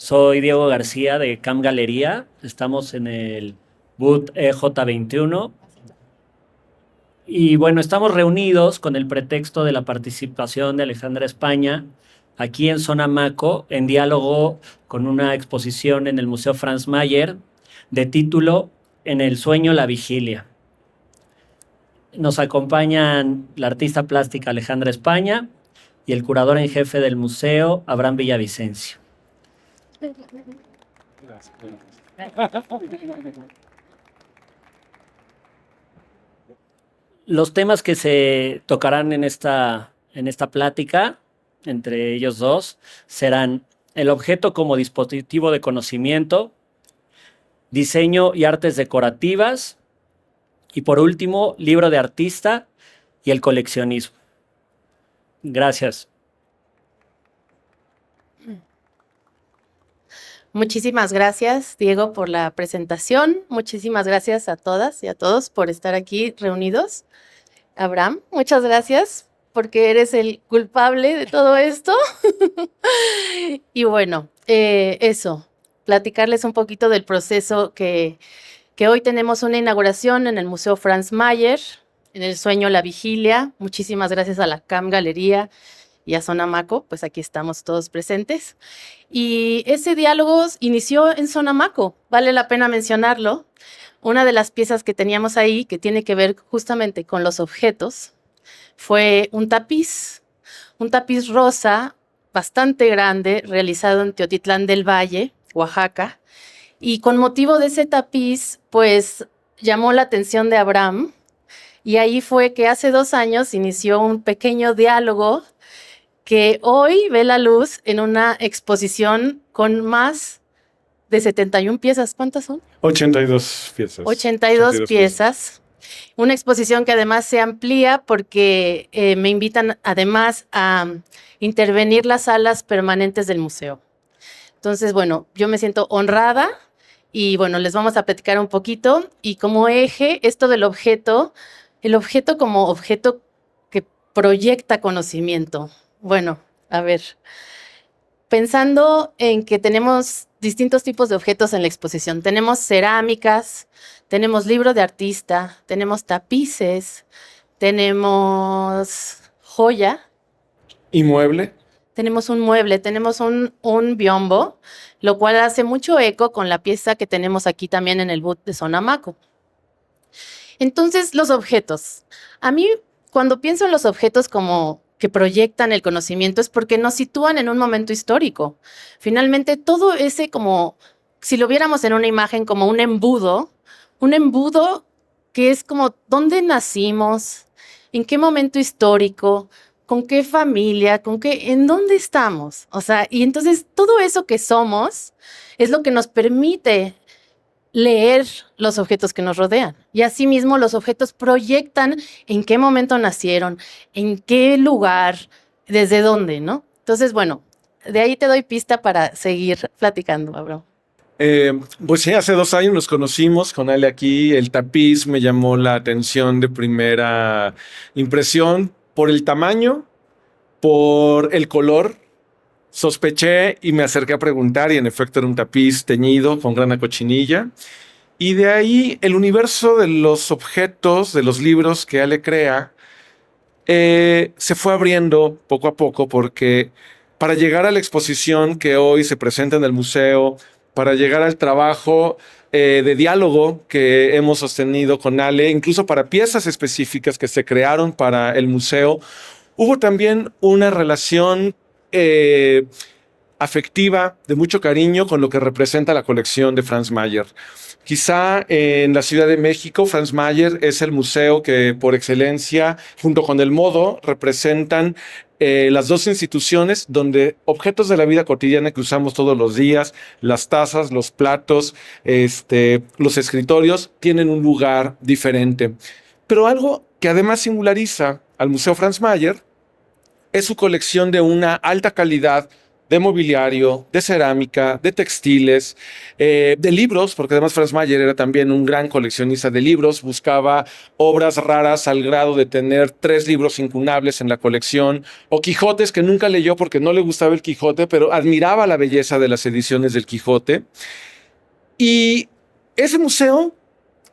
Soy Diego García de Cam Galería. Estamos en el booth EJ21. Y bueno, estamos reunidos con el pretexto de la participación de Alejandra España aquí en Zona Maco, en diálogo con una exposición en el Museo Franz Mayer de título En el sueño, la vigilia. Nos acompañan la artista plástica Alejandra España y el curador en jefe del museo, Abraham Villavicencio. Los temas que se tocarán en esta plática, entre ellos dos, serán el objeto como dispositivo de conocimiento, diseño y artes decorativas, y por último, libro de artista y el coleccionismo. Gracias. Muchísimas gracias, Diego, por la presentación. Muchísimas gracias a todas y a todos por estar aquí reunidos. Abraham, muchas gracias porque eres el culpable de todo esto. Y bueno, eso, platicarles un poquito del proceso que hoy tenemos una inauguración en el Museo Franz Mayer, en el sueño, la vigilia. Muchísimas gracias a la Cam Galería y a Zona Maco, pues aquí estamos todos presentes. Y ese diálogo inició en Zona Maco, vale la pena mencionarlo. Una de las piezas que teníamos ahí, que tiene que ver justamente con los objetos, fue un tapiz rosa bastante grande, realizado en Teotitlán del Valle, Oaxaca. Y con motivo de ese tapiz, pues llamó la atención de Abraham. Y ahí fue que hace 2 años inició un pequeño diálogo que hoy ve la luz en una exposición con más de 71 piezas. ¿Cuántas son? 82 piezas. 82 piezas. Una exposición que además se amplía porque me invitan además a intervenir las salas permanentes del museo. Entonces, bueno, yo me siento honrada y bueno, les vamos a platicar un poquito. Y como eje, esto del objeto, el objeto como objeto que proyecta conocimiento. Bueno, a ver, pensando en que tenemos distintos tipos de objetos en la exposición. Tenemos cerámicas, tenemos libro de artista, tenemos tapices, tenemos joya. ¿Y mueble? Tenemos un mueble, tenemos un biombo, lo cual hace mucho eco con la pieza que tenemos aquí también en el booth de Zona Maco. Entonces, los objetos. A mí, cuando pienso en los objetos como que proyectan el conocimiento, es porque nos sitúan en un momento histórico. Finalmente, todo ese como, si lo viéramos en una imagen como un embudo que es como dónde nacimos, en qué momento histórico, con qué familia, en dónde estamos. O sea, y entonces todo eso que somos es lo que nos permite leer los objetos que nos rodean. Y asimismo, los objetos proyectan en qué momento nacieron, en qué lugar, desde dónde, ¿no? Entonces, bueno, de ahí te doy pista para seguir platicando, Abraham. Pues sí, hace 2 años nos conocimos con Ale aquí. El tapiz me llamó la atención de primera impresión por el tamaño, por el color. Sospeché y me acerqué a preguntar y en efecto era un tapiz teñido con grana cochinilla. Y de ahí el universo de los objetos, de los libros que Ale crea, se fue abriendo poco a poco porque para llegar a la exposición que hoy se presenta en el museo, para llegar al trabajo de diálogo que hemos sostenido con Ale, incluso para piezas específicas que se crearon para el museo, hubo también una relación afectiva, de mucho cariño con lo que representa la colección de Franz Mayer. Quizá en la Ciudad de México, Franz Mayer es el museo que por excelencia, junto con el Modo, representan las dos instituciones donde objetos de la vida cotidiana que usamos todos los días, las tazas, los platos, los escritorios, tienen un lugar diferente. Pero algo que además singulariza al Museo Franz Mayer es su colección de una alta calidad de mobiliario, de cerámica, de textiles, de libros, porque además Franz Mayer era también un gran coleccionista de libros, buscaba obras raras al grado de tener 3 libros incunables en la colección, o Quijotes que nunca leyó porque no le gustaba el Quijote, pero admiraba la belleza de las ediciones del Quijote. Y ese museo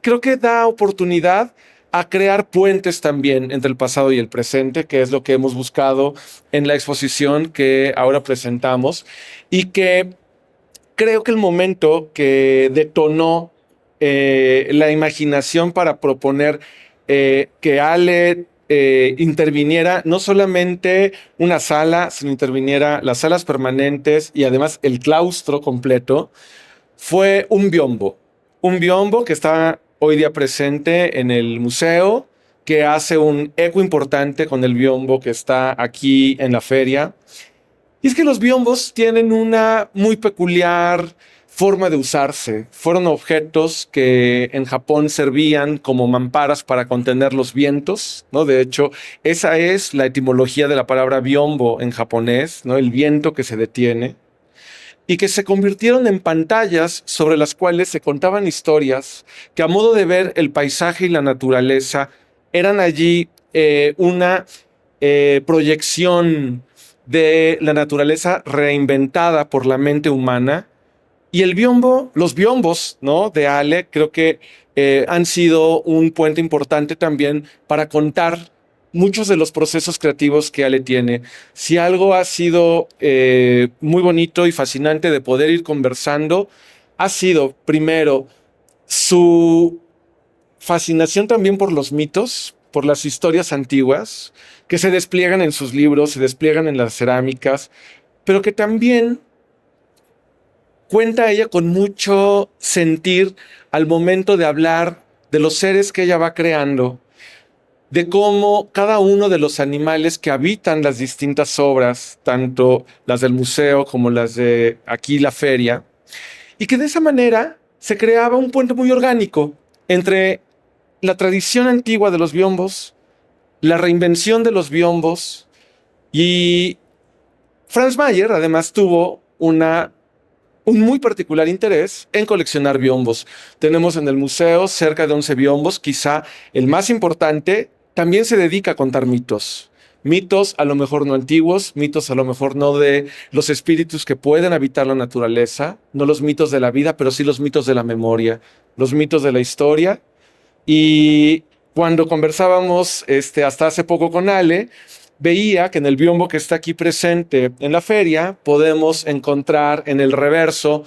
creo que da oportunidad a crear puentes también entre el pasado y el presente, que es lo que hemos buscado en la exposición que ahora presentamos, y que creo que el momento que detonó la imaginación para proponer que Ale interviniera no solamente una sala, sino interviniera las salas permanentes y además el claustro completo, fue un biombo que está hoy día presente en el museo, que hace un eco importante con el biombo que está aquí en la feria. Y es que los biombos tienen una muy peculiar forma de usarse. Fueron objetos que en Japón servían como mamparas para contener los vientos, ¿no? De hecho, esa es la etimología de la palabra biombo en japonés, ¿no? El viento que se detiene. Y que se convirtieron en pantallas sobre las cuales se contaban historias que a modo de ver el paisaje y la naturaleza eran allí una proyección de la naturaleza reinventada por la mente humana. Y el biombo, los biombos, ¿no?, de Ale, creo que han sido un puente importante también para contar muchos de los procesos creativos que Ale tiene. Si algo ha sido muy bonito y fascinante de poder ir conversando, ha sido, primero, su fascinación también por los mitos, por las historias antiguas, que se despliegan en sus libros, se despliegan en las cerámicas, pero que también cuenta ella con mucho sentir al momento de hablar de los seres que ella va creando, de cómo cada uno de los animales que habitan las distintas obras, tanto las del museo como las de aquí la feria, y que de esa manera se creaba un puente muy orgánico entre la tradición antigua de los biombos, la reinvención de los biombos, y Franz Mayer además tuvo un muy particular interés en coleccionar biombos. Tenemos en el museo cerca de 11 biombos, quizá el más importante. También se dedica a contar mitos. Mitos a lo mejor no antiguos, mitos a lo mejor no de los espíritus que pueden habitar la naturaleza, no los mitos de la vida, pero sí los mitos de la memoria, los mitos de la historia. Y cuando conversábamos hasta hace poco con Ale, veía que en el biombo que está aquí presente en la feria podemos encontrar en el reverso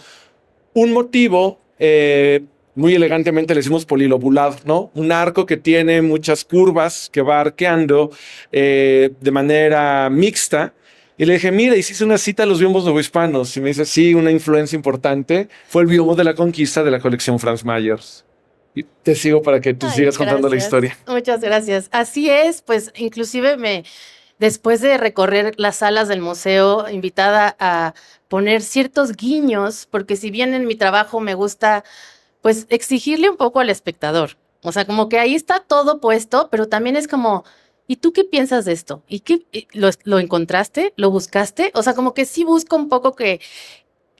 un motivo muy elegantemente le decimos polilobulado, ¿no? Un arco que tiene muchas curvas que va arqueando de manera mixta. Y le dije, mira, hiciste una cita a los biombos novohispanos. Y me dice, sí, una influencia importante fue el biombo de la conquista de la colección Franz Mayer. Y te sigo para que tú sigas contando la historia. Muchas gracias. Así es, pues inclusive después de recorrer las salas del museo, invitada a poner ciertos guiños, porque si bien en mi trabajo me gusta pues exigirle un poco al espectador. O sea, como que ahí está todo puesto, pero también es como, ¿y tú qué piensas de esto? ¿Y qué lo encontraste? ¿Lo buscaste? O sea, como que sí busco un poco que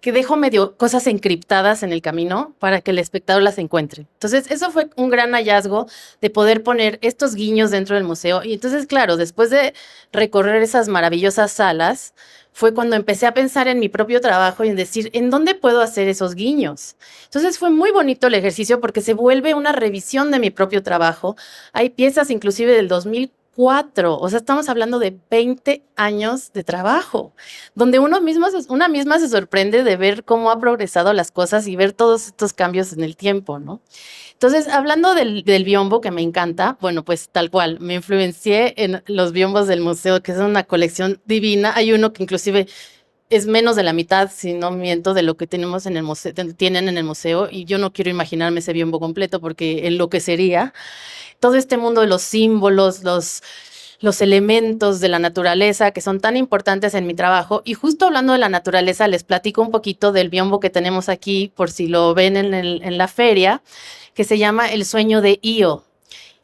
dejo medio cosas encriptadas en el camino para que el espectador las encuentre. Entonces, eso fue un gran hallazgo de poder poner estos guiños dentro del museo. Y entonces, claro, después de recorrer esas maravillosas salas, fue cuando empecé a pensar en mi propio trabajo y en decir, ¿en dónde puedo hacer esos guiños? Entonces fue muy bonito el ejercicio porque se vuelve una revisión de mi propio trabajo. Hay piezas inclusive del 2004, o sea, estamos hablando de 20 años de trabajo, donde una misma se sorprende de ver cómo ha progresado las cosas y ver todos estos cambios en el tiempo, ¿no? Entonces, hablando del biombo, que me encanta, bueno, pues tal cual, me influencié en los biombos del museo, que es una colección divina. Hay uno que inclusive es menos de la mitad, si no miento, de lo que tenemos en el museo, tienen en el museo, y yo no quiero imaginarme ese biombo completo porque enloquecería. Todo este mundo de los símbolos, los elementos de la naturaleza que son tan importantes en mi trabajo. Y justo hablando de la naturaleza, les platico un poquito del biombo que tenemos aquí, por si lo ven en la feria, que se llama El sueño de Io.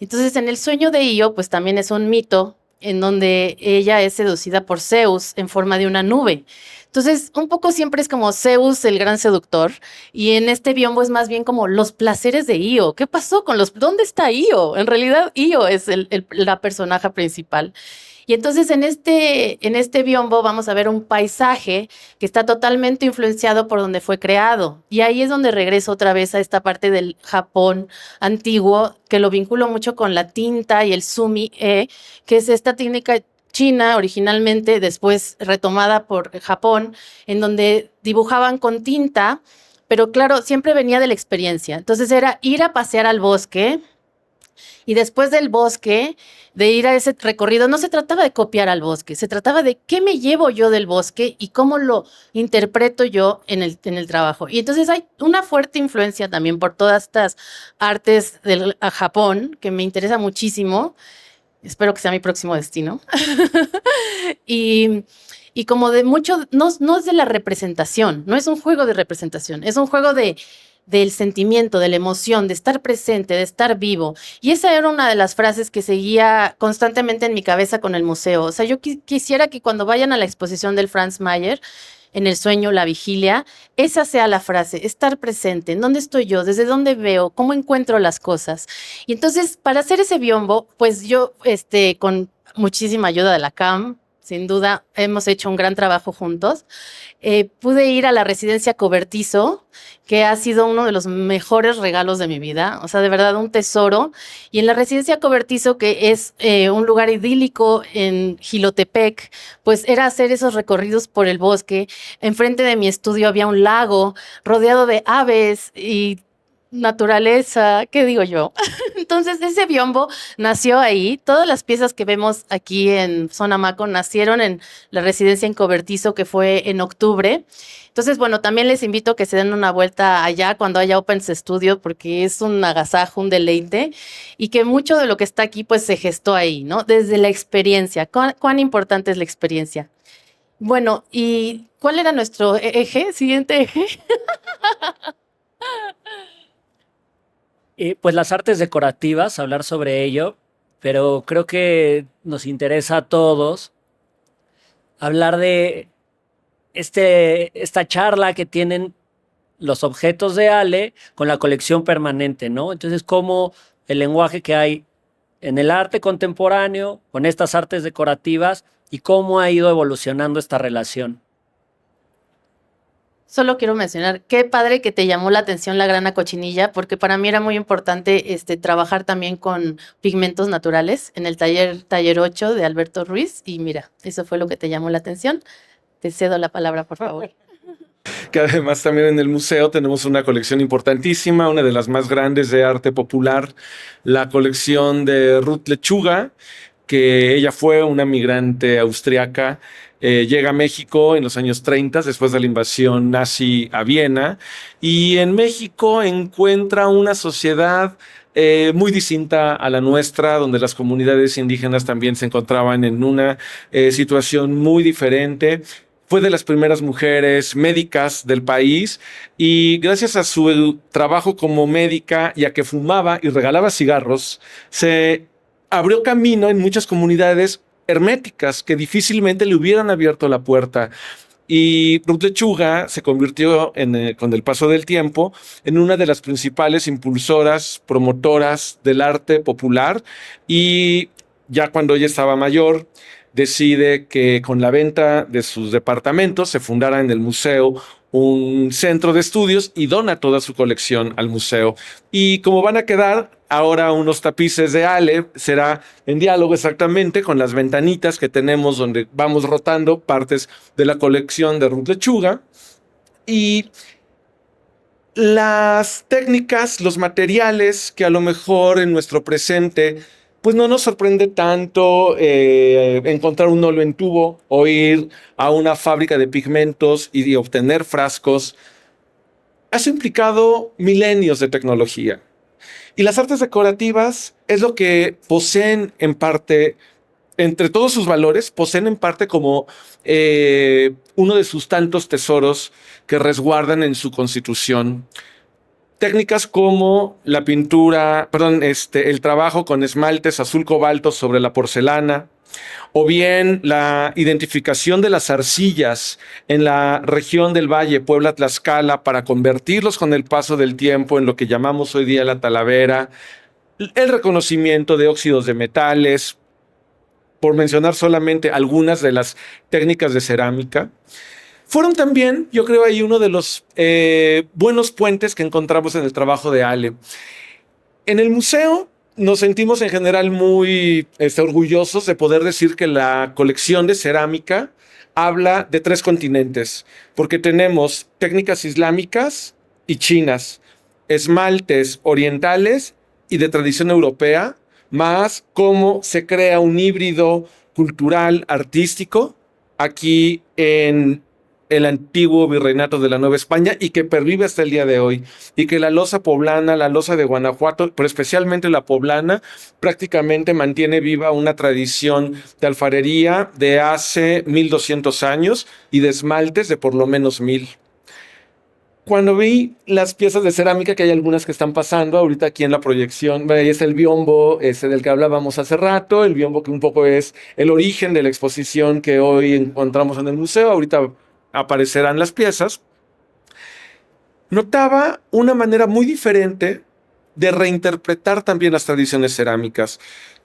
Entonces, en El sueño de Io, pues también es un mito en donde ella es seducida por Zeus en forma de una nube. Entonces, un poco siempre es como Zeus, el gran seductor, y en este biombo es más bien como los placeres de Io. ¿Qué pasó con los... ¿Dónde está Io? En realidad, Io es la personaje principal. Y entonces en este biombo vamos a ver un paisaje que está totalmente influenciado por donde fue creado. Y ahí es donde regreso otra vez a esta parte del Japón antiguo, que lo vinculo mucho con la tinta y el sumi-e, que es esta técnica china originalmente, después retomada por Japón, en donde dibujaban con tinta, pero claro, siempre venía de la experiencia. Entonces era ir a pasear al bosque y después del bosque, de ir a ese recorrido, no se trataba de copiar al bosque, se trataba de qué me llevo yo del bosque y cómo lo interpreto yo en el trabajo. Y entonces hay una fuerte influencia también por todas estas artes del Japón, que me interesa muchísimo. Espero que sea mi próximo destino. y, y como de mucho, no es de la representación, no es un juego de representación, es un juego del sentimiento, de la emoción, de estar presente, de estar vivo. Y esa era una de las frases que seguía constantemente en mi cabeza con el museo. O sea, yo quisiera que cuando vayan a la exposición del Franz Mayer, en el sueño, la vigilia, esa sea la frase, estar presente, ¿en dónde estoy yo? ¿Desde dónde veo? ¿Cómo encuentro las cosas? Y entonces, para hacer ese biombo, pues yo, con muchísima ayuda de la CAM, sin duda, hemos hecho un gran trabajo juntos. Pude ir a la residencia Cobertizo, que ha sido uno de los mejores regalos de mi vida, o sea, de verdad un tesoro. Y en la residencia Cobertizo, que es un lugar idílico en Jilotepec, pues era hacer esos recorridos por el bosque. Enfrente de mi estudio había un lago rodeado de aves y naturaleza, ¿qué digo yo? Entonces ese biombo nació ahí. Todas las piezas que vemos aquí en Zona Maco nacieron en la residencia en Cobertizo, que fue en octubre. Entonces, bueno, también les invito a que se den una vuelta allá cuando haya Opens Studio, porque es un agasajo, un deleite, y que mucho de lo que está aquí pues se gestó ahí, ¿no? Desde la experiencia. ¿Cuán importante es la experiencia? Bueno, ¿y cuál era nuestro eje? Siguiente eje. Pues las artes decorativas, hablar sobre ello, pero creo que nos interesa a todos hablar de esta charla que tienen los objetos de Ale con la colección permanente, ¿no? Entonces, cómo el lenguaje que hay en el arte contemporáneo, con estas artes decorativas, y cómo ha ido evolucionando esta relación. Solo quiero mencionar, qué padre que te llamó la atención la grana cochinilla, porque para mí era muy importante trabajar también con pigmentos naturales en el taller 8 de Alberto Ruiz, y mira, eso fue lo que te llamó la atención. Te cedo la palabra, por favor. Que además también en el museo tenemos una colección importantísima, una de las más grandes de arte popular, la colección de Ruth Lechuga, que ella fue una migrante austriaca, llega a México en los años 30, después de la invasión nazi a Viena, y en México encuentra una sociedad muy distinta a la nuestra, donde las comunidades indígenas también se encontraban en una situación muy diferente. Fue de las primeras mujeres médicas del país y gracias a su trabajo como médica y a que fumaba y regalaba cigarros, se abrió camino en muchas comunidades herméticas que difícilmente le hubieran abierto la puerta. Y Ruth Lechuga se convirtió, con el paso del tiempo, en una de las principales impulsoras, promotoras del arte popular. Y ya cuando ella estaba mayor, decide que con la venta de sus departamentos se fundara en el museo un centro de estudios y dona toda su colección al museo. Y como van a quedar ahora unos tapices de Ale, será en diálogo exactamente con las ventanitas que tenemos donde vamos rotando partes de la colección de Ruth Lechuga. Y las técnicas, los materiales que a lo mejor en nuestro presente pues no nos sorprende tanto encontrar un óleo en tubo o ir a una fábrica de pigmentos y obtener frascos. Ha implicado milenios de tecnología. Y las artes decorativas es lo que poseen en parte, entre todos sus valores, poseen en parte como uno de sus tantos tesoros que resguardan en su constitución. Técnicas como la pintura, el trabajo con esmaltes azul cobalto sobre la porcelana, o bien la identificación de las arcillas en la región del Valle, Puebla-Tlaxcala, para convertirlos con el paso del tiempo en lo que llamamos hoy día la talavera, el reconocimiento de óxidos de metales, por mencionar solamente algunas de las técnicas de cerámica. Fueron también, yo creo, ahí uno de los buenos puentes que encontramos en el trabajo de Ale. En el museo nos sentimos en general muy orgullosos de poder decir que la colección de cerámica habla de 3 continentes, porque tenemos técnicas islámicas y chinas, esmaltes orientales y de tradición europea, más cómo se crea un híbrido cultural, artístico, aquí en el antiguo virreinato de la Nueva España y que pervive hasta el día de hoy. Y que la loza poblana, la loza de Guanajuato, pero especialmente la poblana, prácticamente mantiene viva una tradición de alfarería de hace 1200 años y de esmaltes de por lo menos 1000. Cuando vi las piezas de cerámica, que hay algunas que están pasando ahorita aquí en la proyección, es el biombo ese del que hablábamos hace rato, el biombo que un poco es el origen de la exposición que hoy encontramos en el museo, ahorita aparecerán las piezas. Notaba una manera muy diferente de reinterpretar también las tradiciones cerámicas.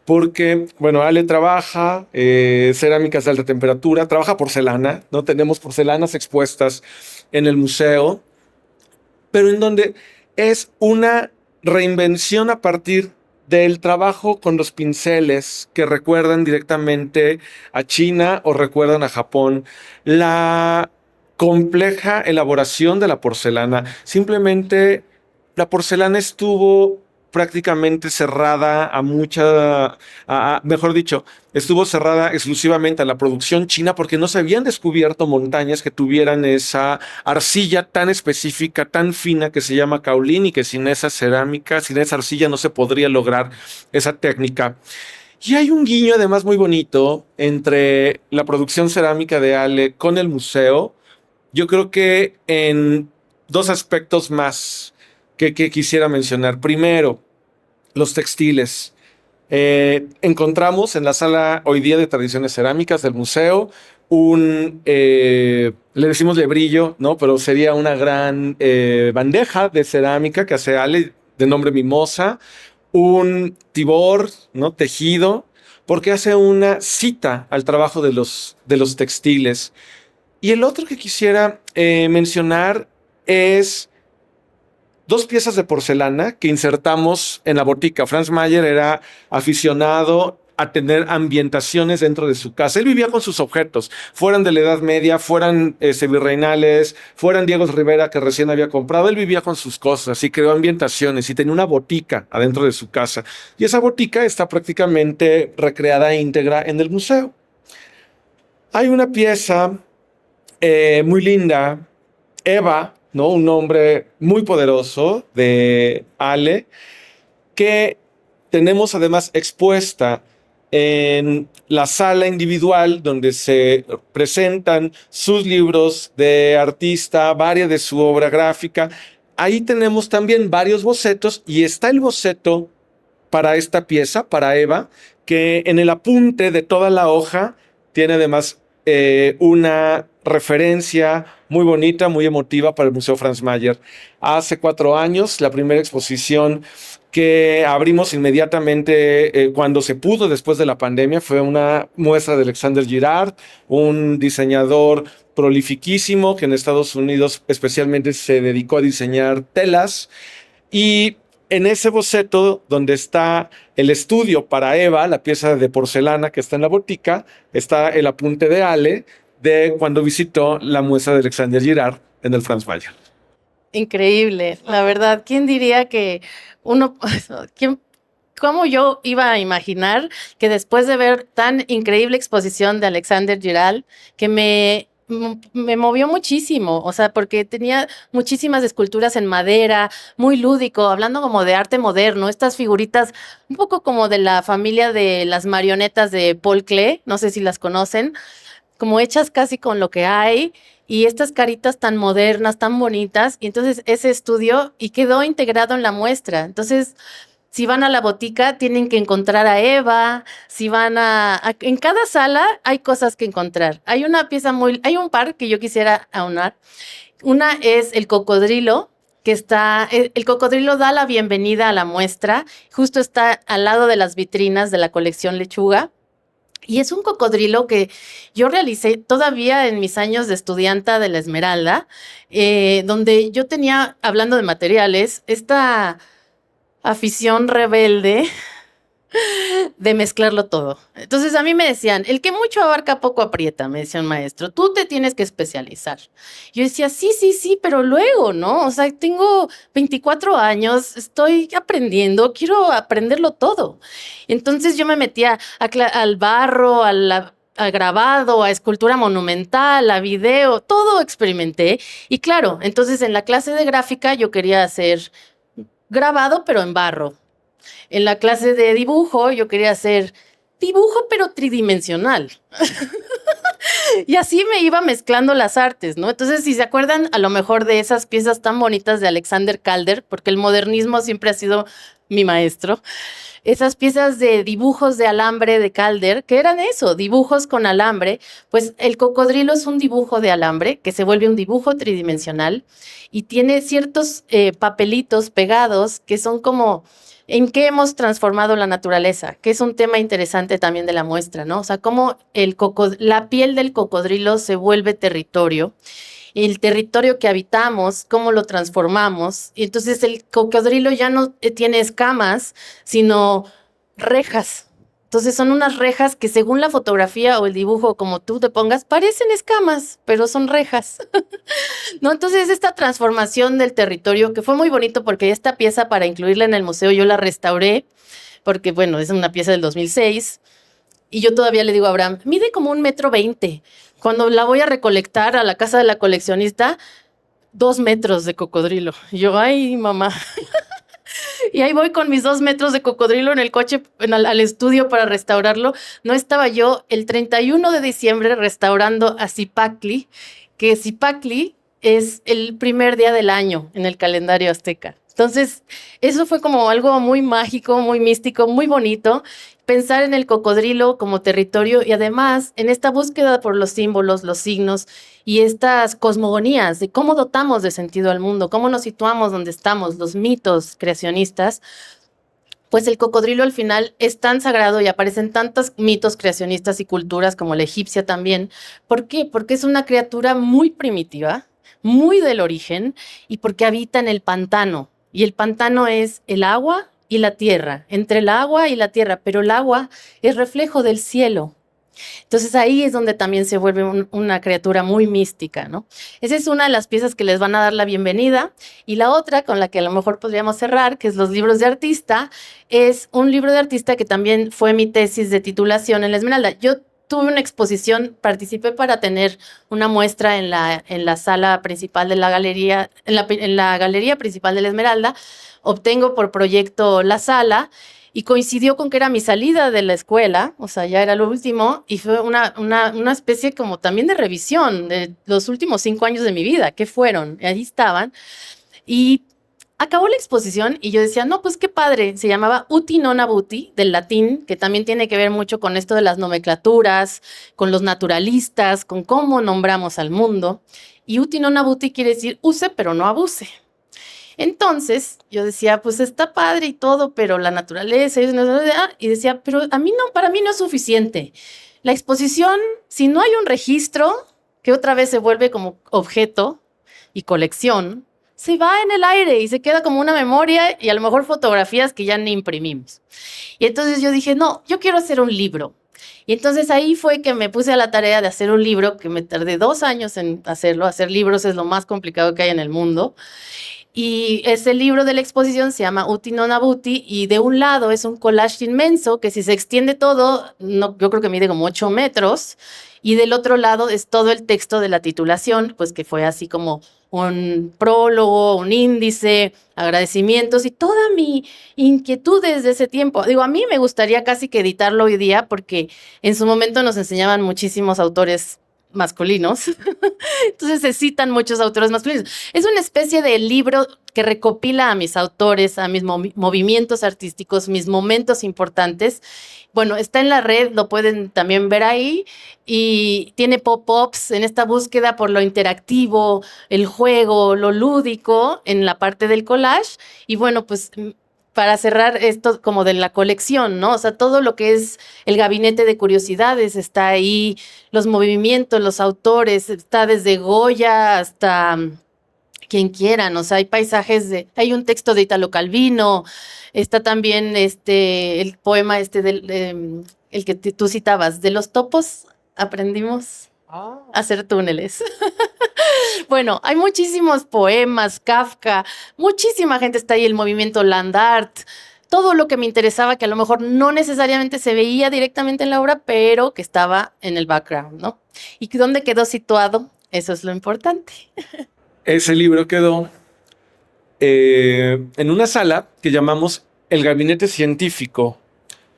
Porque, bueno, Ale trabaja cerámicas de alta temperatura, trabaja porcelana, ¿no? Tenemos porcelanas expuestas en el museo, pero en donde es una reinvención a partir del trabajo con los pinceles que recuerdan directamente a China o recuerdan a Japón. La compleja elaboración de la porcelana, simplemente la porcelana estuvo prácticamente cerrada mejor dicho, estuvo cerrada exclusivamente a la producción china porque no se habían descubierto montañas que tuvieran esa arcilla tan específica, tan fina que se llama caolín y que sin esa cerámica, sin esa arcilla no se podría lograr esa técnica. Y hay un guiño además muy bonito entre la producción cerámica de Ale con el museo. Yo creo que en 2 aspectos más que quisiera mencionar. Primero, los textiles. Encontramos en la sala hoy día de tradiciones cerámicas del museo le decimos de brillo, ¿no? Pero sería una gran bandeja de cerámica que hace Ale de nombre Mimosa, un tibor, ¿no? Tejido, porque hace una cita al trabajo de los textiles. Y el otro que quisiera mencionar es 2 piezas de porcelana que insertamos en la botica. Franz Mayer era aficionado a tener ambientaciones dentro de su casa. Él vivía con sus objetos, fueran de la Edad Media, fueran virreinales, fueran Diego Rivera que recién había comprado. Él vivía con sus cosas y creó ambientaciones y tenía una botica adentro de su casa. Y esa botica está prácticamente recreada íntegra en el museo. Hay una pieza muy linda, Eva, ¿no? Un nombre muy poderoso de Ale, que tenemos además expuesta en la sala individual donde se presentan sus libros de artista, varias de su obra gráfica. Ahí tenemos también varios bocetos y está el boceto para esta pieza, para Eva, que en el apunte de toda la hoja tiene además una referencia muy bonita, muy emotiva para el Museo Franz Mayer. Hace 4 años, la primera exposición que abrimos inmediatamente cuando se pudo después de la pandemia fue una muestra de Alexander Girard, un diseñador prolifiquísimo que en Estados Unidos especialmente se dedicó a diseñar telas. Y en ese boceto donde está el estudio para Eva, la pieza de porcelana que está en la botica, está el apunte de Ale de cuando visitó la muestra de Alexander Girard en el Franz Mayer. Increíble, la verdad. ¿Quién diría que cómo yo iba a imaginar que después de ver tan increíble exposición de Alexander Girard, que me movió muchísimo, o sea, porque tenía muchísimas esculturas en madera, muy lúdico, hablando como de arte moderno, estas figuritas un poco como de la familia de las marionetas de Paul Klee, no sé si las conocen, como hechas casi con lo que hay, y estas caritas tan modernas, tan bonitas, y entonces ese estudio y quedó integrado en la muestra. Entonces Si van a la botica, tienen que encontrar a Eva. Si van en cada sala hay cosas que encontrar. Hay un par que yo quisiera aunar. Una es el cocodrilo, que el cocodrilo da la bienvenida a la muestra. Justo está al lado de las vitrinas de la colección Lechuga. Y es un cocodrilo que yo realicé todavía en mis años de estudianta de la Esmeralda, donde yo tenía, hablando de materiales, esta afición rebelde de mezclarlo todo. Entonces a mí me decían, el que mucho abarca poco aprieta, me decía un maestro, tú te tienes que especializar. Yo decía, sí, pero luego, ¿no? O sea, tengo 24 años, estoy aprendiendo, quiero aprenderlo todo. Entonces yo me metía al barro, a grabado, a escultura monumental, a video, todo experimenté. Y claro, entonces en la clase de gráfica yo quería hacer grabado, pero en barro. En la clase de dibujo yo quería hacer dibujo, pero tridimensional. Y así me iba mezclando las artes, ¿no? Entonces, si se acuerdan a lo mejor de esas piezas tan bonitas de Alexander Calder, porque el modernismo siempre ha sido mi maestro, esas piezas de dibujos de alambre de Calder, que eran eso, dibujos con alambre, pues el cocodrilo es un dibujo de alambre que se vuelve un dibujo tridimensional y tiene ciertos papelitos pegados que son como en qué hemos transformado la naturaleza, que es un tema interesante también de la muestra, ¿no? O sea, cómo la piel del cocodrilo se vuelve territorio, el territorio que habitamos, cómo lo transformamos. Y entonces el cocodrilo ya no tiene escamas, sino rejas. Entonces son unas rejas que según la fotografía o el dibujo, como tú te pongas, parecen escamas, pero son rejas. ¿No? Entonces esta transformación del territorio, que fue muy bonito porque esta pieza para incluirla en el museo yo la restauré, porque bueno, es una pieza del 2006, y yo todavía le digo a Abraham, mide como 1,20 m. Cuando la voy a recolectar a la casa de la coleccionista, 2 metros de cocodrilo. Y yo, ay, mamá. Y ahí voy con mis 2 metros de cocodrilo en el coche al estudio para restaurarlo. No estaba yo el 31 de diciembre restaurando a Zipacli, que Zipacli es el primer día del año en el calendario azteca. Entonces, eso fue como algo muy mágico, muy místico, muy bonito, pensar en el cocodrilo como territorio y además en esta búsqueda por los símbolos, los signos y estas cosmogonías de cómo dotamos de sentido al mundo, cómo nos situamos donde estamos, los mitos creacionistas. Pues el cocodrilo al final es tan sagrado y aparecen tantos mitos creacionistas y culturas como la egipcia también. ¿Por qué? Porque es una criatura muy primitiva, muy del origen y porque habita en el pantano. Y el pantano es el agua y la tierra, entre el agua y la tierra, pero el agua es reflejo del cielo. Entonces ahí es donde también se vuelve una criatura muy mística, ¿no? Esa es una de las piezas que les van a dar la bienvenida. Y la otra, con la que a lo mejor podríamos cerrar, que es los libros de artista, es un libro de artista que también fue mi tesis de titulación en la Esmeralda. Yo tuve una exposición, participé para tener una muestra en la sala principal de la galería, en la galería principal de la Esmeralda. Obtengo por proyecto la sala y coincidió con que era mi salida de la escuela, o sea, ya era lo último, y fue una especie como también de revisión de los últimos 5 años de mi vida, ¿qué fueron? Y ahí estaban, y acabó la exposición y yo decía, no, pues qué padre, se llamaba Uti non abuti, del latín, que también tiene que ver mucho con esto de las nomenclaturas, con los naturalistas, con cómo nombramos al mundo, y Uti non abuti quiere decir use pero no abuse. Entonces yo decía, pues está padre y todo, pero la naturaleza, y decía, pero para mí no es suficiente. La exposición, si no hay un registro, que otra vez se vuelve como objeto y colección, se va en el aire y se queda como una memoria y a lo mejor fotografías que ya ni imprimimos. Y entonces yo dije, no, yo quiero hacer un libro. Y entonces ahí fue que me puse a la tarea de hacer un libro, que me tardé 2 años en hacerlo. Hacer libros es lo más complicado que hay en el mundo. Y ese libro de la exposición se llama Uti non abuti y de un lado es un collage inmenso que si se extiende todo, no, yo creo que mide como 8 metros y del otro lado es todo el texto de la titulación, pues que fue así como un prólogo, un índice, agradecimientos y toda mi inquietud desde ese tiempo. Digo, a mí me gustaría casi que editarlo hoy día porque en su momento nos enseñaban muchísimos autores masculinos. Entonces se citan muchos autores masculinos. Es una especie de libro que recopila a mis autores, a mis movimientos artísticos, mis momentos importantes. Bueno, está en la red, lo pueden también ver ahí, y tiene pop-ups en esta búsqueda por lo interactivo, el juego, lo lúdico en la parte del collage. Y bueno, pues para cerrar esto como de la colección, ¿no? O sea, todo lo que es el gabinete de curiosidades está ahí, los movimientos, los autores, está desde Goya hasta quien quieran, o sea, hay paisajes hay un texto de Italo Calvino, está también el poema el que tú citabas, de los topos aprendimos a hacer túneles. Bueno, hay muchísimos poemas, Kafka, muchísima gente está ahí, el movimiento Land Art, todo lo que me interesaba, que a lo mejor no necesariamente se veía directamente en la obra, pero que estaba en el background, ¿no? ¿Y dónde quedó situado? Eso es lo importante. Ese libro quedó en una sala que llamamos el Gabinete Científico,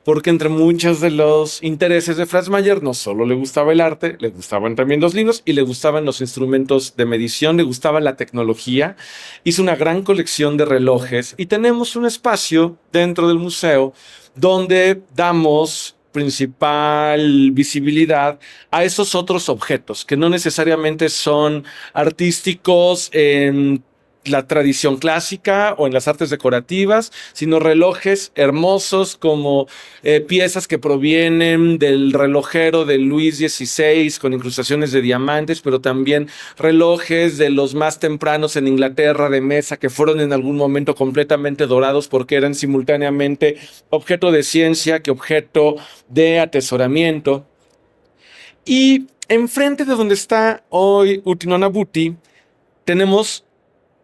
porque entre muchos de los intereses de Franz Mayer no solo le gustaba el arte, le gustaban también los libros y le gustaban los instrumentos de medición, le gustaba la tecnología. Hizo una gran colección de relojes y tenemos un espacio dentro del museo donde damos principal visibilidad a esos otros objetos que no necesariamente son artísticos en la tradición clásica o en las artes decorativas, sino relojes hermosos como piezas que provienen del relojero de Luis XVI con incrustaciones de diamantes, pero también relojes de los más tempranos en Inglaterra de mesa que fueron en algún momento completamente dorados porque eran simultáneamente objeto de ciencia que objeto de atesoramiento. Y enfrente de donde está hoy Utinona Buti tenemos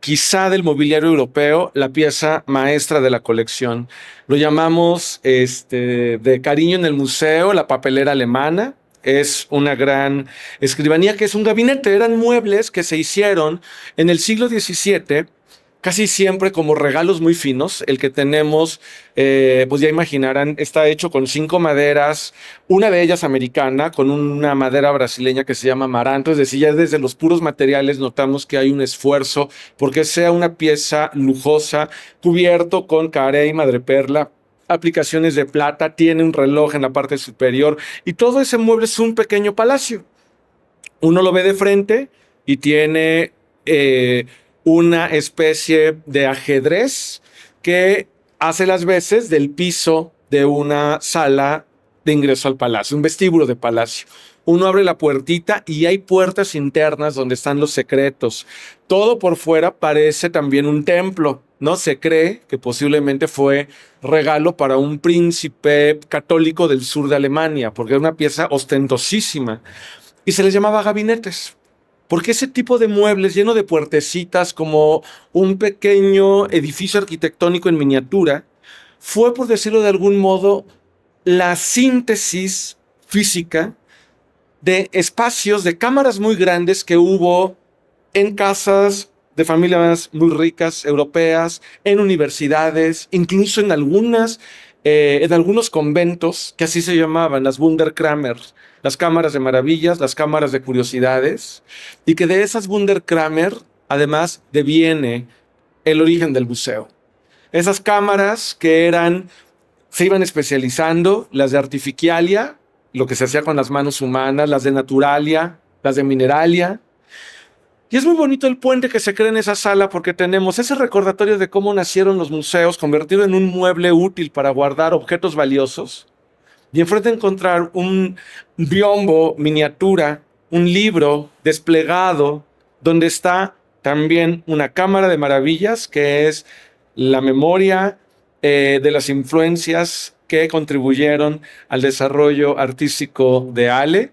quizá del mobiliario europeo, la pieza maestra de la colección. Lo llamamos de cariño en el museo, la papelera alemana. Es una gran escribanía que es un gabinete. Eran muebles que se hicieron en el siglo XVII, casi siempre como regalos muy finos. El que tenemos, pues ya imaginarán, está hecho con 5 maderas, una de ellas americana, con una madera brasileña que se llama amaranto. Es decir, ya desde los puros materiales notamos que hay un esfuerzo porque sea una pieza lujosa, cubierto con carey, madreperla, aplicaciones de plata, tiene un reloj en la parte superior y todo ese mueble es un pequeño palacio. Uno lo ve de frente y tiene una especie de ajedrez que hace las veces del piso de una sala de ingreso al palacio, un vestíbulo de palacio. Uno abre la puertita y hay puertas internas donde están los secretos. Todo por fuera parece también un templo, ¿no? Se cree que posiblemente fue regalo para un príncipe católico del sur de Alemania, porque era una pieza ostentosísima. Y se les llamaba gabinetes. Porque ese tipo de muebles lleno de puertecitas, como un pequeño edificio arquitectónico en miniatura, fue, por decirlo de algún modo, la síntesis física de espacios, de cámaras muy grandes que hubo en casas de familias muy ricas europeas, en universidades, incluso en algunos conventos, que así se llamaban, las Wunderkammer, las cámaras de maravillas, las cámaras de curiosidades, y que de esas Wunderkammer, además, deviene el origen del buceo. Esas cámaras que se iban especializando, las de artificialia, lo que se hacía con las manos humanas, las de naturalia, las de mineralia. Y es muy bonito el puente que se crea en esa sala porque tenemos ese recordatorio de cómo nacieron los museos, convertido en un mueble útil para guardar objetos valiosos. Y enfrente encontrar un biombo miniatura, un libro desplegado, donde está también una cámara de maravillas, que es la memoria de las influencias que contribuyeron al desarrollo artístico de Ale,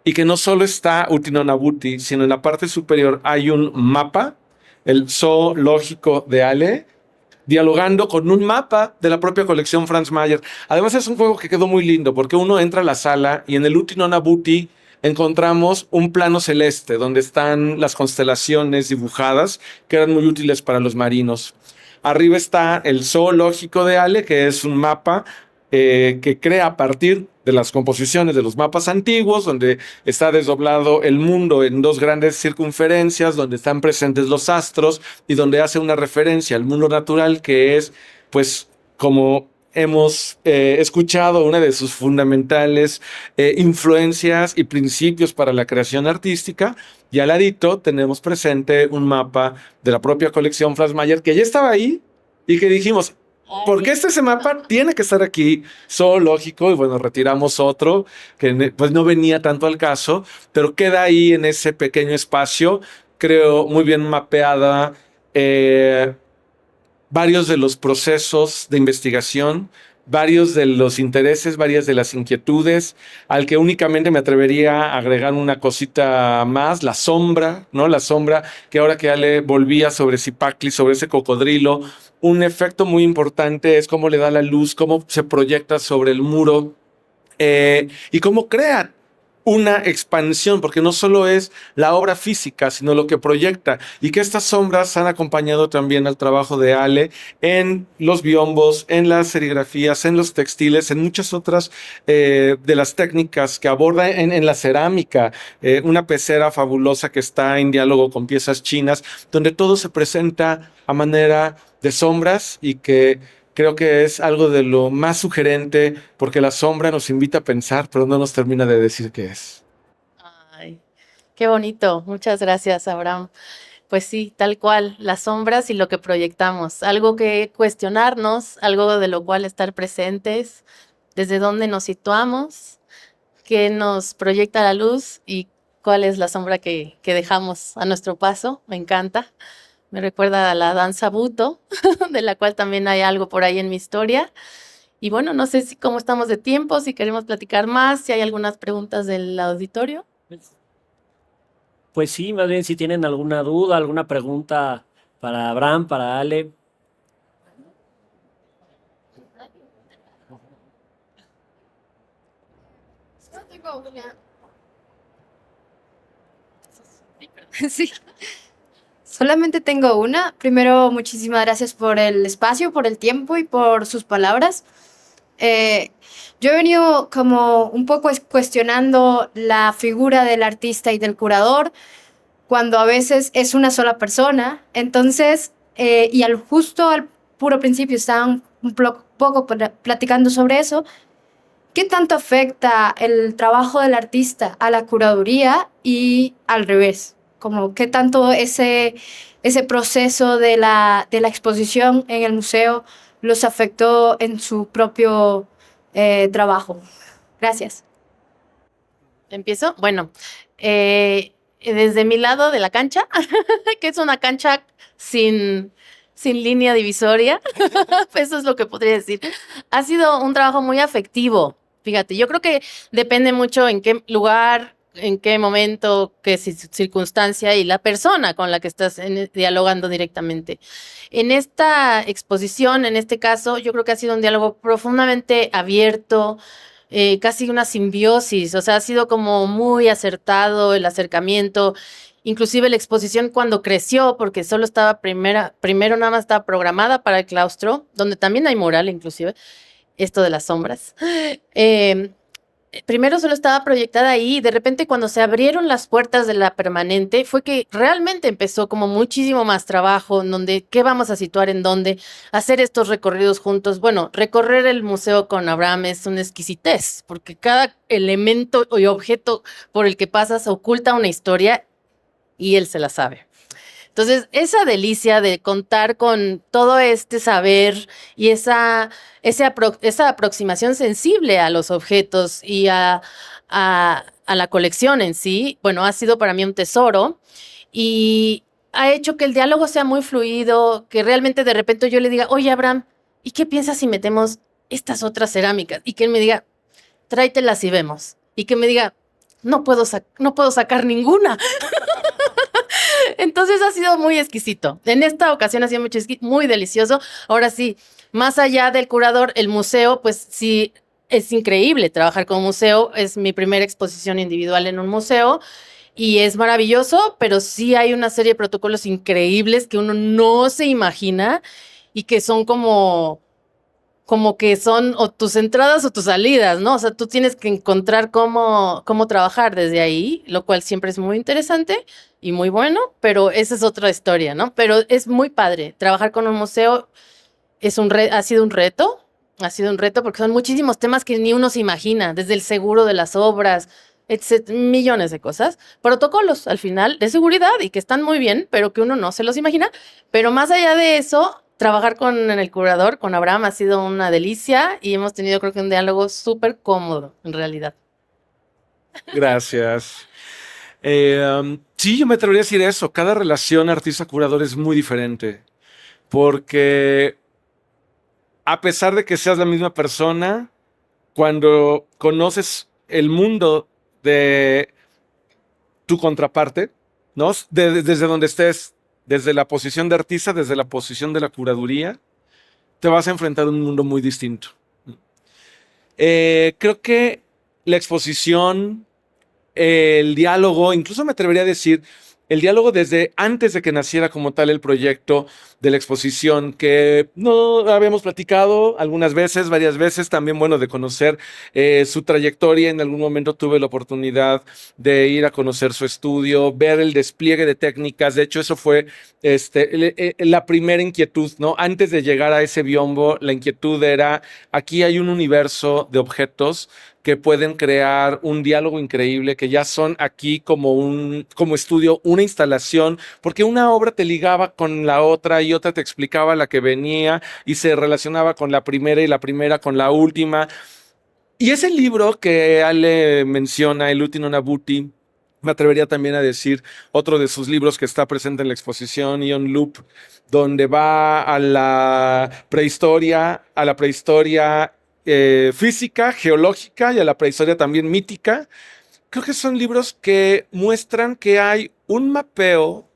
y que no solo está Utinona Buti, sino en la parte superior hay un mapa, el zoológico de Ale, dialogando con un mapa de la propia colección Franz Mayer. Además es un juego que quedó muy lindo, porque uno entra a la sala y en el Utinona Buti encontramos un plano celeste, donde están las constelaciones dibujadas, que eran muy útiles para los marinos. Arriba está el zoológico de Ale, que es un mapa que crea a partir de las composiciones de los mapas antiguos, donde está desdoblado el mundo en dos grandes circunferencias, donde están presentes los astros y donde hace una referencia al mundo natural, que es, pues, como hemos escuchado, una de sus fundamentales influencias y principios para la creación artística. Y al ladito tenemos presente un mapa de la propia colección Franz Mayer, que ya estaba ahí y que dijimos, ¿por qué ese mapa tiene que estar aquí? Zoológico, y bueno, retiramos otro que pues no venía tanto al caso, pero queda ahí en ese pequeño espacio, creo muy bien mapeada, varios de los procesos de investigación, varios de los intereses, varias de las inquietudes, al que únicamente me atrevería a agregar una cosita más, la sombra, ¿no? La sombra, que ahora que Ale volvía sobre Zipacli, sobre ese cocodrilo, un efecto muy importante es cómo le da la luz, cómo se proyecta sobre el muro, y cómo crea una expansión, porque no solo es la obra física, sino lo que proyecta, y que estas sombras han acompañado también al trabajo de Ale en los biombos, en las serigrafías, en los textiles, en muchas otras de las técnicas que aborda en la cerámica, una pecera fabulosa que está en diálogo con piezas chinas, donde todo se presenta a manera de sombras y que creo que es algo de lo más sugerente, porque la sombra nos invita a pensar, pero no nos termina de decir qué es. Ay, qué bonito. Muchas gracias, Abraham. Pues sí, tal cual, las sombras y lo que proyectamos, algo que cuestionarnos, algo de lo cual estar presentes, desde dónde nos situamos, qué nos proyecta la luz y cuál es la sombra que dejamos a nuestro paso. Me encanta. Me recuerda a la danza Buto, de la cual también hay algo por ahí en mi historia. Y bueno, no sé si cómo estamos de tiempo, si queremos platicar más, si hay algunas preguntas del auditorio. Pues sí, más bien si tienen alguna duda, alguna pregunta para Abraham, para Ale. Yo tengo una. Sí, solamente tengo una. Primero, muchísimas gracias por el espacio, por el tiempo y por sus palabras. Yo he venido como un poco cuestionando la figura del artista y del curador, cuando a veces es una sola persona. Entonces, y justo al puro principio estaban un poco platicando sobre eso. ¿Qué tanto afecta el trabajo del artista a la curaduría y al revés? Como qué tanto ese proceso de la exposición en el museo los afectó en su propio trabajo. Gracias. ¿Empiezo? Bueno, desde mi lado de la cancha, que es una cancha sin línea divisoria, eso es lo que podría decir. Ha sido un trabajo muy afectivo. Fíjate, yo creo que depende mucho en qué lugar, en qué momento, qué circunstancia y la persona con la que estás dialogando directamente. En esta exposición, en este caso, yo creo que ha sido un diálogo profundamente abierto, casi una simbiosis, o sea, ha sido como muy acertado el acercamiento, inclusive la exposición cuando creció, porque solo estaba primero nada más estaba programada para el claustro, donde también hay mural inclusive, esto de las sombras. Primero solo estaba proyectada ahí y de repente cuando se abrieron las puertas de la permanente fue que realmente empezó como muchísimo más trabajo en donde qué vamos a situar en dónde, hacer estos recorridos juntos. Bueno, recorrer el museo con Abraham es una exquisitez porque cada elemento y objeto por el que pasas oculta una historia y él se la sabe. Entonces, esa delicia de contar con todo este saber y esa aproximación sensible a los objetos y a la colección en sí, bueno, ha sido para mí un tesoro y ha hecho que el diálogo sea muy fluido, que realmente de repente yo le diga, oye, Abraham, ¿y qué piensas si metemos estas otras cerámicas? Y que él me diga, tráetelas y vemos. Y que me diga, no puedo sacar ninguna. Entonces ha sido muy exquisito. En esta ocasión ha sido muy delicioso. Ahora sí, más allá del curador, el museo, pues sí, es increíble trabajar con museo. Es mi primera exposición individual en un museo y es maravilloso, pero sí hay una serie de protocolos increíbles que uno no se imagina y que son como como que son o tus entradas o tus salidas, ¿no? O sea, tú tienes que encontrar cómo trabajar desde ahí, lo cual siempre es muy interesante y muy bueno, pero esa es otra historia, ¿no? Pero es muy padre. Trabajar con un museo ha sido un reto. Ha sido un reto porque son muchísimos temas que ni uno se imagina, desde el seguro de las obras, millones de cosas, protocolos al final de seguridad y que están muy bien, pero que uno no se los imagina. Pero más allá de eso, trabajar con el curador, con Abraham, ha sido una delicia y hemos tenido, creo que, un diálogo súper cómodo, en realidad. Gracias. Sí, yo me atrevería a decir eso. Cada relación artista-curador es muy diferente. Porque a pesar de que seas la misma persona, cuando conoces el mundo de tu contraparte, ¿no? Desde donde estés, desde la posición de artista, desde la posición de la curaduría, te vas a enfrentar a un mundo muy distinto. Creo que la exposición, el diálogo, incluso me atrevería a decir, el diálogo desde antes de que naciera como tal el proyecto de la exposición, que no habíamos platicado algunas veces, varias veces, también bueno, de conocer su trayectoria. En algún momento tuve la oportunidad de ir a conocer su estudio, ver el despliegue de técnicas. De hecho, eso fue la primera inquietud, ¿no? Antes de llegar a ese biombo, la inquietud era, aquí hay un universo de objetos que pueden crear un diálogo increíble, que ya son aquí como estudio, una instalación, porque una obra te ligaba con la otra y otra te explicaba la que venía y se relacionaba con la primera y la primera con la última. Y ese libro que Ale menciona, El Último Nabuti, me atrevería también a decir otro de sus libros que está presente en la exposición, Ion Loop, donde va a la prehistoria, física, geológica y a la prehistoria también mítica. Creo que son libros que muestran que hay un mapeo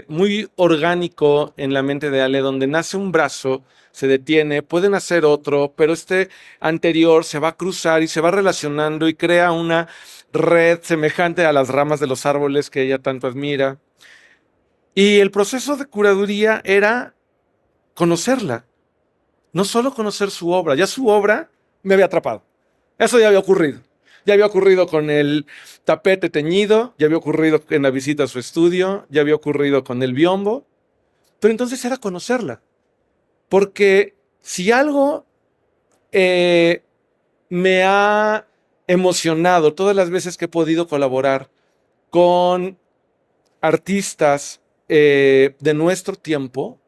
muy orgánico en la mente de Ale, donde nace un brazo, se detiene, puede nacer otro, pero este anterior se va a cruzar y se va relacionando y crea una red semejante a las ramas de los árboles que ella tanto admira. Y el proceso de curaduría era conocerla. No solo conocer su obra, ya su obra me había atrapado. Eso ya había ocurrido. Ya había ocurrido con el tapete teñido, ya había ocurrido en la visita a su estudio, ya había ocurrido con el biombo. Pero entonces era conocerla. Porque si algo me ha emocionado todas las veces que he podido colaborar con artistas de nuestro tiempo,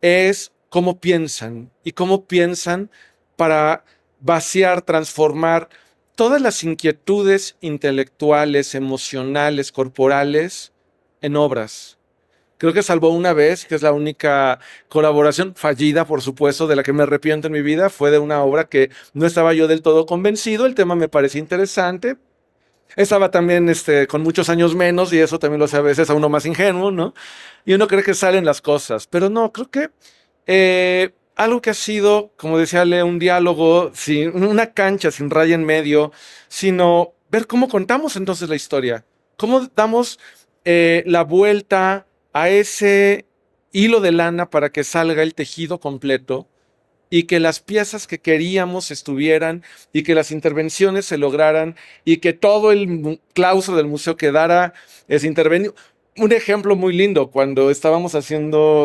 es cómo piensan y cómo piensan para vaciar, transformar todas las inquietudes intelectuales, emocionales, corporales en obras. Creo que salvo una vez, que es la única colaboración fallida, por supuesto, de la que me arrepiento en mi vida, fue de una obra que no estaba yo del todo convencido, el tema me parecía interesante. Estaba también con muchos años menos y eso también lo hace a veces a uno más ingenuo, ¿no? Y uno cree que salen las cosas, pero no, creo que algo que ha sido, como decía Ale, un diálogo, sin una cancha sin raya en medio, sino ver cómo contamos entonces la historia, cómo damos la vuelta a ese hilo de lana para que salga el tejido completo y que las piezas que queríamos estuvieran y que las intervenciones se lograran y que todo el claustro del museo quedara intervenido. Un ejemplo muy lindo, cuando estábamos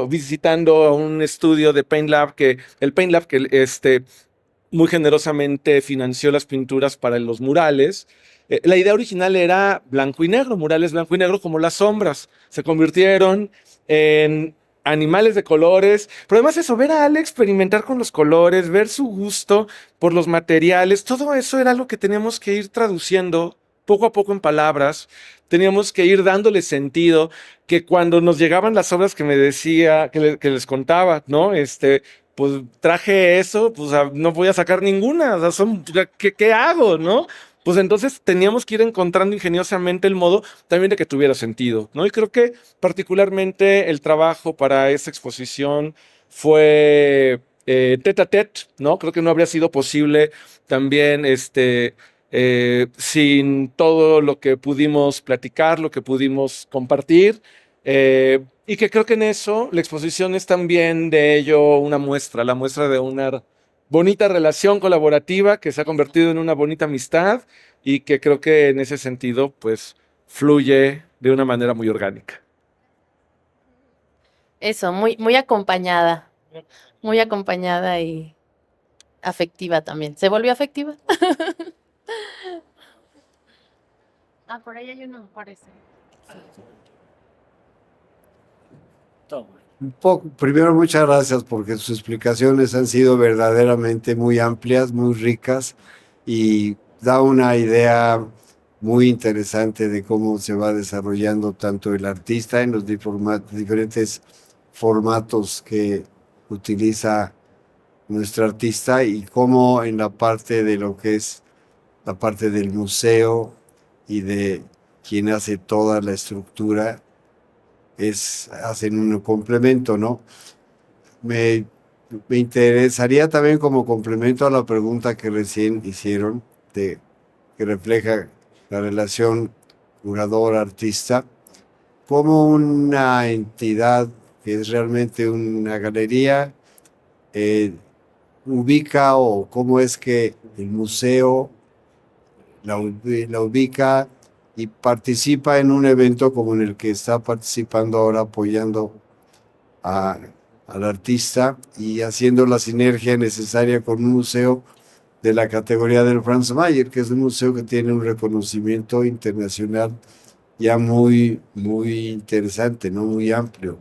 visitando a un estudio de Paint Lab, que muy generosamente financió las pinturas para los murales. La idea original era blanco y negro, murales blanco y negro como las sombras. Se convirtieron en animales de colores, pero además eso, ver a Ale experimentar con los colores, ver su gusto por los materiales, todo eso era algo que teníamos que ir traduciendo poco a poco en palabras, teníamos que ir dándole sentido, que cuando nos llegaban las obras que me decía, que les contaba, ¿no? Pues traje eso, pues no voy a sacar ninguna, o sea, ¿qué hago, no? Pues entonces teníamos que ir encontrando ingeniosamente el modo también de que tuviera sentido, ¿no? Y creo que particularmente el trabajo para esta exposición fue tete a tete, ¿no? Creo que no habría sido posible también sin todo lo que pudimos platicar, lo que pudimos compartir. Y que creo que en eso la exposición es también de ello una muestra, la muestra de una bonita relación colaborativa que se ha convertido en una bonita amistad y que creo que en ese sentido pues fluye de una manera muy orgánica. Eso, muy acompañada y afectiva también. ¿Se volvió afectiva? Por ahí hay uno, parece. Toma. Un poco, primero, muchas gracias porque sus explicaciones han sido verdaderamente muy amplias, muy ricas y da una idea muy interesante de cómo se va desarrollando tanto el artista en los diferentes formatos que utiliza nuestro artista y cómo en la parte de lo que es la parte del museo y de quien hace toda la estructura hacen un complemento, ¿no? Me, me interesaría también como complemento a la pregunta que recién hicieron, que refleja la relación curador-artista, como una entidad que es realmente una galería ubica o cómo es que el museo la ubica y participa en un evento como en el que está participando ahora apoyando al artista y haciendo la sinergia necesaria con un museo de la categoría del Franz Mayer, que es un museo que tiene un reconocimiento internacional ya muy, muy interesante, ¿no? Muy amplio.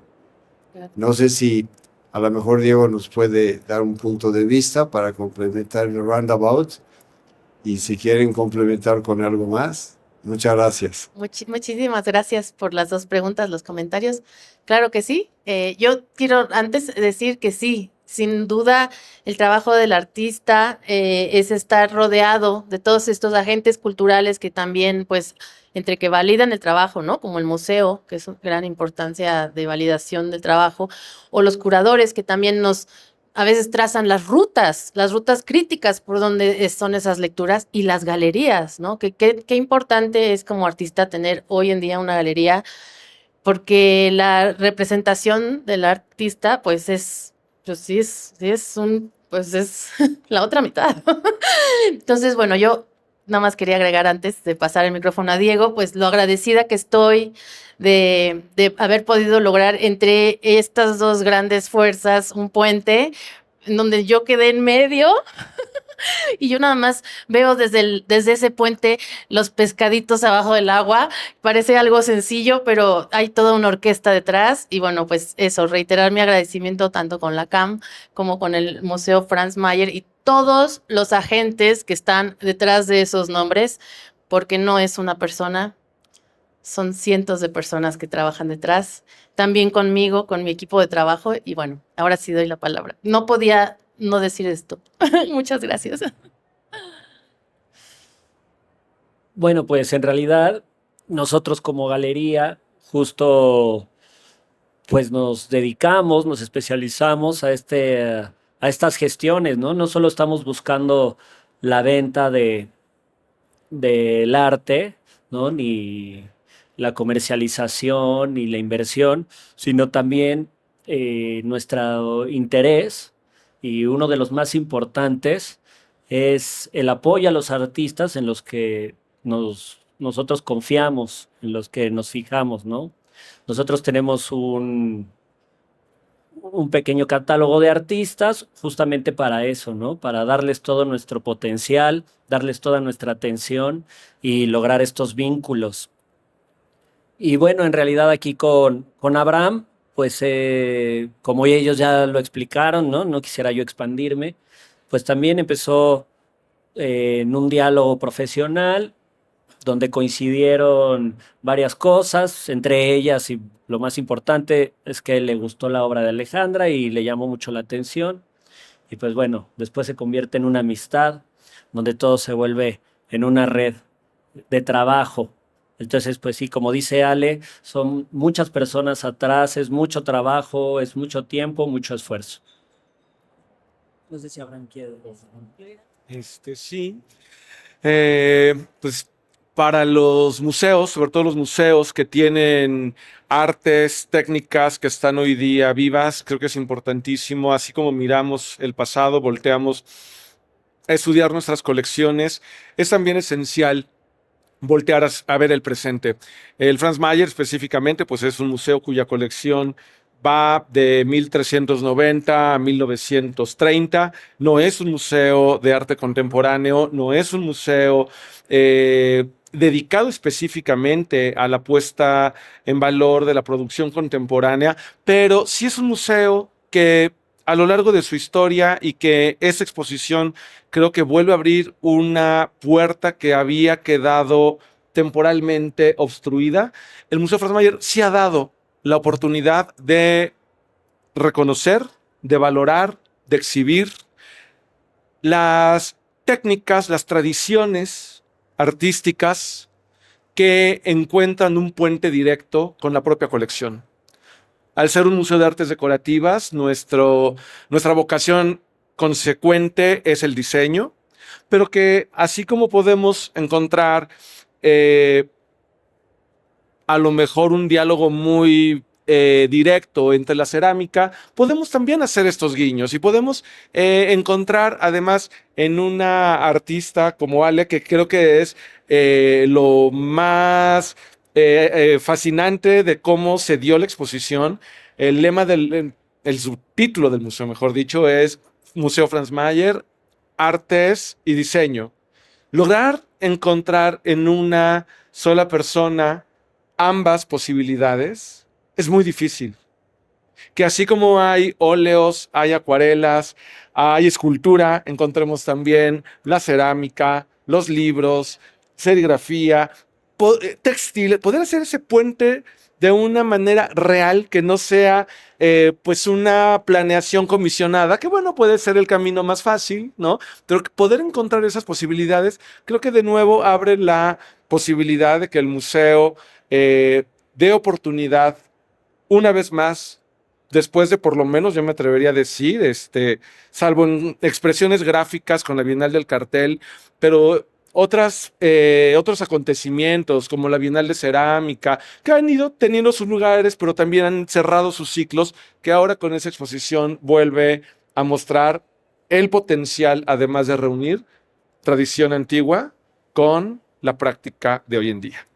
No sé si a lo mejor Diego nos puede dar un punto de vista para complementar el roundabout y si quieren complementar con algo más, muchas gracias. Muchísimas gracias por las dos preguntas, los comentarios. Claro que sí. Yo quiero antes decir que sí, sin duda el trabajo del artista es estar rodeado de todos estos agentes culturales que también, pues, entre que validan el trabajo, ¿no? Como el museo, que es una gran importancia de validación del trabajo, o los curadores que también a veces trazan las rutas críticas por donde son esas lecturas y las galerías, ¿no? Qué importante es como artista tener hoy en día una galería, porque la representación del artista, pues pues es la otra mitad. Entonces, bueno, yo nada más quería agregar antes de pasar el micrófono a Diego, pues lo agradecida que estoy de haber podido lograr entre estas dos grandes fuerzas un puente en donde yo quedé en medio y yo nada más veo desde ese puente los pescaditos abajo del agua. Parece algo sencillo, pero hay toda una orquesta detrás. Y bueno, pues eso, reiterar mi agradecimiento tanto con la CAM como con el Museo Franz Mayer y todos los agentes que están detrás de esos nombres, porque no es una persona, son cientos de personas que trabajan detrás, también conmigo, con mi equipo de trabajo. Y bueno, ahora sí doy la palabra. No podía no decir esto. Muchas gracias. Bueno, pues en realidad nosotros como galería justo pues nos dedicamos, nos especializamos a estas gestiones, ¿no? No solo estamos buscando la venta del arte, ¿no? Ni la comercialización ni la inversión, sino también nuestro interés, y uno de los más importantes es el apoyo a los artistas en los que nosotros confiamos, en los que nos fijamos, ¿no? Nosotros tenemos un pequeño catálogo de artistas justamente para eso, ¿no? Para darles todo nuestro potencial, darles toda nuestra atención y lograr estos vínculos. Y bueno, en realidad aquí con Abraham, pues como ellos ya lo explicaron, ¿no? No quisiera yo expandirme, pues también empezó en un diálogo profesional donde coincidieron varias cosas, entre ellas y lo más importante es que le gustó la obra de Alejandra y le llamó mucho la atención. Y pues bueno, después se convierte en una amistad, donde todo se vuelve en una red de trabajo. Entonces, pues sí, como dice Ale, son muchas personas atrás, es mucho trabajo, es mucho tiempo, mucho esfuerzo. No sé si Abraham quiere. Sí. Pues para los museos, sobre todo los museos que tienen artes, técnicas que están hoy día vivas, creo que es importantísimo, así como miramos el pasado, volteamos a estudiar nuestras colecciones, es también esencial voltear a ver el presente. El Franz Mayer específicamente, pues es un museo cuya colección va de 1390 a 1930. No es un museo de arte contemporáneo, no es un museo dedicado específicamente a la puesta en valor de la producción contemporánea, pero sí es un museo que a lo largo de su historia y que esa exposición creo que vuelve a abrir una puerta que había quedado temporalmente obstruida. El Museo Franz Mayer sí ha dado la oportunidad de reconocer, de valorar, de exhibir las técnicas, las tradiciones artísticas que encuentran un puente directo con la propia colección. Al ser un museo de artes decorativas, nuestra vocación consecuente es el diseño, pero que así como podemos encontrar a lo mejor un diálogo muy directo entre la cerámica, podemos también hacer estos guiños y podemos encontrar además en una artista como Ale, que creo que es lo más fascinante de cómo se dio la exposición. El lema el subtítulo del museo, mejor dicho, es Museo Franz Mayer, Artes y Diseño. Lograr encontrar en una sola persona ambas posibilidades es muy difícil. Que así como hay óleos, hay acuarelas, hay escultura, encontremos también la cerámica, los libros, serigrafía, textiles, poder hacer ese puente de una manera real que no sea pues una planeación comisionada, que bueno, puede ser el camino más fácil, ¿no? Pero poder encontrar esas posibilidades, creo que de nuevo abre la posibilidad de que el museo dé oportunidad una vez más, después de por lo menos, yo me atrevería a decir, salvo en expresiones gráficas con la Bienal del Cartel, pero otros acontecimientos como la Bienal de Cerámica, que han ido teniendo sus lugares, pero también han cerrado sus ciclos, que ahora con esa exposición vuelve a mostrar el potencial, además de reunir tradición antigua con la práctica de hoy en día.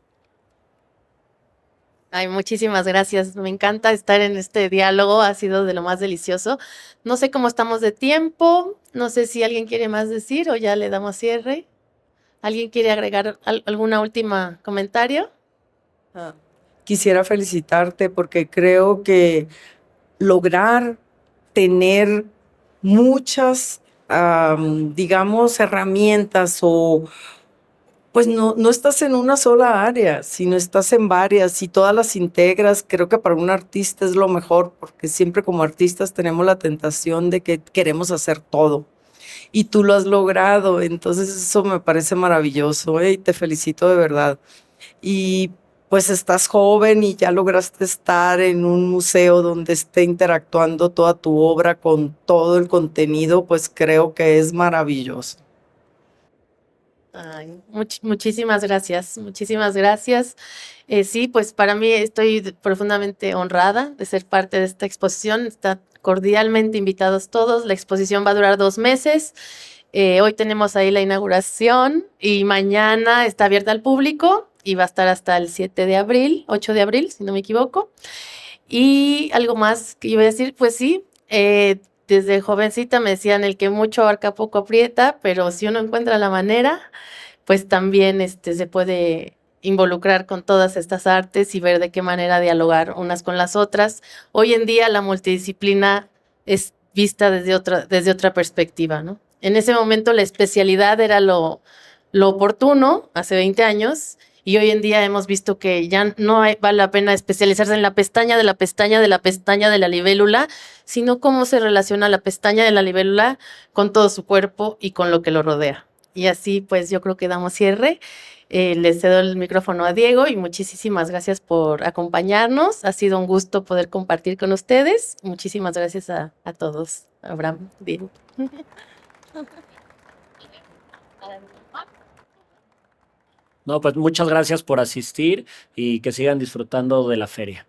Ay, muchísimas gracias. Me encanta estar en este diálogo, ha sido de lo más delicioso. No sé cómo estamos de tiempo, no sé si alguien quiere más decir o ya le damos cierre. ¿Alguien quiere agregar alguna última comentario? Quisiera felicitarte porque creo que lograr tener muchas, digamos, herramientas o pues no estás en una sola área, sino estás en varias y todas las integras. Creo que para un artista es lo mejor, porque siempre como artistas tenemos la tentación de que queremos hacer todo. Y tú lo has logrado, entonces eso me parece maravilloso, y te felicito de verdad. Y pues estás joven y ya lograste estar en un museo donde esté interactuando toda tu obra con todo el contenido, pues creo que es maravilloso. Ay, muchísimas gracias, muchísimas gracias. Sí, pues para mí estoy profundamente honrada de ser parte de esta exposición. Están cordialmente invitados todos. La exposición va a durar 2 meses. Hoy tenemos ahí la inauguración y mañana está abierta al público y va a estar hasta el 7 de abril, 8 de abril, si no me equivoco. Y algo más que yo voy a decir, pues sí, desde jovencita me decían el que mucho abarca poco aprieta, pero si uno encuentra la manera, pues también se puede involucrar con todas estas artes y ver de qué manera dialogar unas con las otras. Hoy en día la multidisciplina es vista desde otra perspectiva, ¿no? En ese momento la especialidad era lo oportuno, hace 20 años, y hoy en día hemos visto que ya no vale la pena especializarse en la pestaña de la pestaña de la pestaña de la libélula, sino cómo se relaciona la pestaña de la libélula con todo su cuerpo y con lo que lo rodea. Y así pues yo creo que damos cierre. Les cedo el micrófono a Diego y muchísimas gracias por acompañarnos. Ha sido un gusto poder compartir con ustedes. Muchísimas gracias a todos. Abraham, Diego. No, pues muchas gracias por asistir y que sigan disfrutando de la feria.